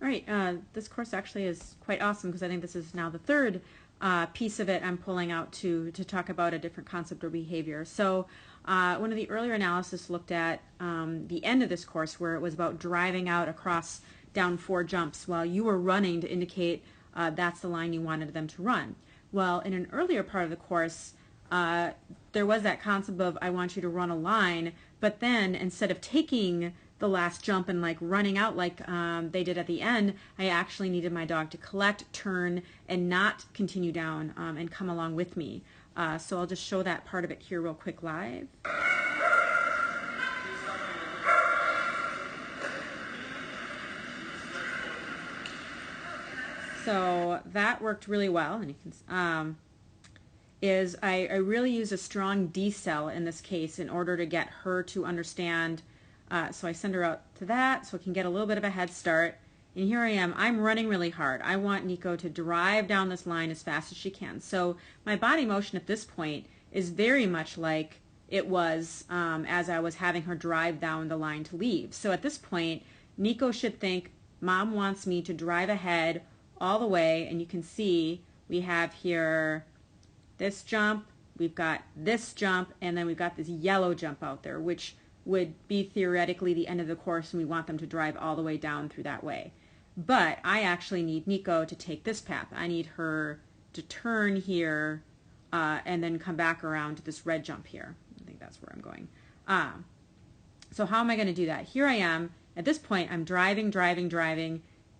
All right, this course actually is quite awesome because I think this is now the third piece of it I'm pulling out to talk about a different concept or behavior. So one of the earlier analysis looked at the end of this course where it was about driving out across down 4 jumps while you were running to indicate that's the line you wanted them to run. Well, in an earlier part of the course, there was that concept of I want you to run a line, but then instead of taking the last jump and like running out like they did at the end, I actually needed my dog to collect, turn, and not continue down and come along with me. So I'll just show that part of it here real quick live. So that worked really well, and you can I really use a strong decel in this case in order to get her to understand. So I send her out to that so I can get a little bit of a head start. And here I am. I'm running really hard. I want Nico to drive down this line as fast as she can. So my body motion at this point is very much like it was as I was having her drive down the line to leave. So at this point, Nico should think, Mom wants me to drive ahead all the way. And you can see we have here this jump, we've got this jump, and then we've got this yellow jump out there, which would be theoretically the end of the course, and we want them to drive all the way down through that way. But I actually need Nico to take this path. I need her to turn here and then come back around to this red jump here. I think that's where I'm going. So how am I going to do that? Here I am. At this point, I'm driving,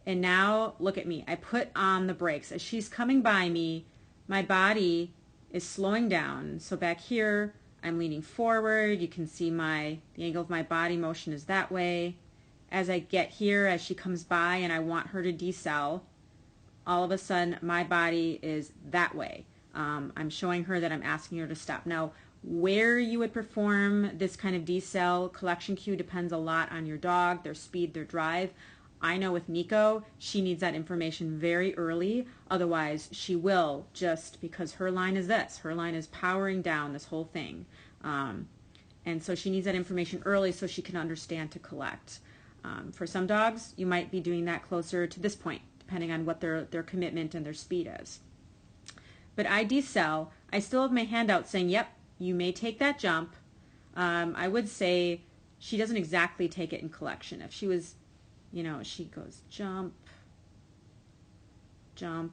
and now look at me. I put on the brakes. As she's coming by me, my body is slowing down. So back here, I'm leaning forward. You can see the angle of my body motion is that way. As I get here, as she comes by and I want her to decel, all of a sudden my body is that way. I'm showing her that I'm asking her to stop. Now, where you would perform this kind of decel collection cue depends a lot on your dog, their speed, their drive. I know with Nico, she needs that information very early. Otherwise, she will, just because her line is this. Her line is powering down this whole thing. And so she needs that information early so she can understand to collect. For some dogs, you might be doing that closer to this point, depending on what their commitment and their speed is. But I decel. I still have my hand out saying, yep, you may take that jump. I would say she doesn't exactly take it in collection. If she was, she goes jump, jump,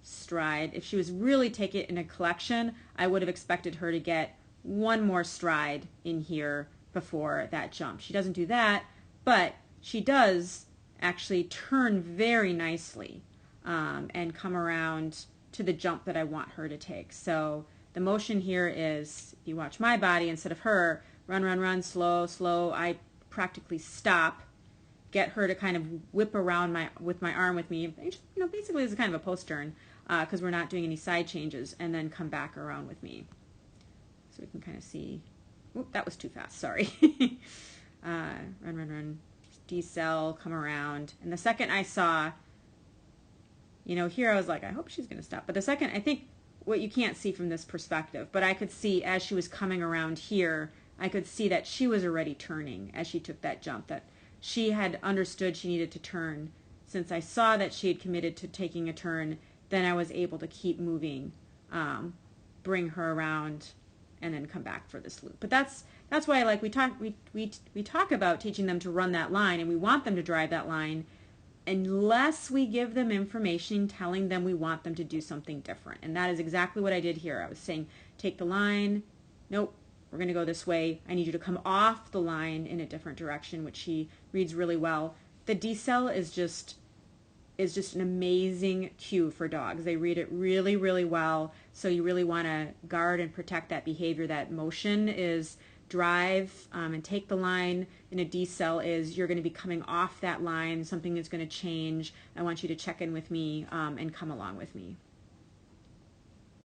stride. If she was really take it in a collection, I would have expected her to get one more stride in here before that jump. She doesn't do that, but she does actually turn very nicely and come around to the jump that I want her to take. So the motion here is, if you watch my body instead of her, run, run, run, slow, slow. I practically stop, get her to kind of whip around with my arm with me. Basically it's kind of a post turn because we're not doing any side changes, and then come back around with me. So we can kind of see, oop, that was too fast, sorry. Run, run, run, decel, come around. And the second I saw, here I was like, I hope she's going to stop. But the second, I think what you can't see from this perspective, but I could see as she was coming around here, I could see that she was already turning as she took that jump, that she had understood she needed to turn. Since I saw that she had committed to taking a turn, then I was able to keep moving, bring her around, and then come back for this loop. But that's why we talk about teaching them to run that line, and we want them to drive that line unless we give them information telling them we want them to do something different. And that is exactly what I did here. I was saying, take the line. Nope, we're going to go this way. I need you to come off the line in a different direction, which she reads really well. The decel is just an amazing cue for dogs. They read it really, really well. So you really want to guard and protect that behavior. That motion is drive and take the line. In a decel is you're going to be coming off that line. Something is going to change. I want you to check in with me and come along with me.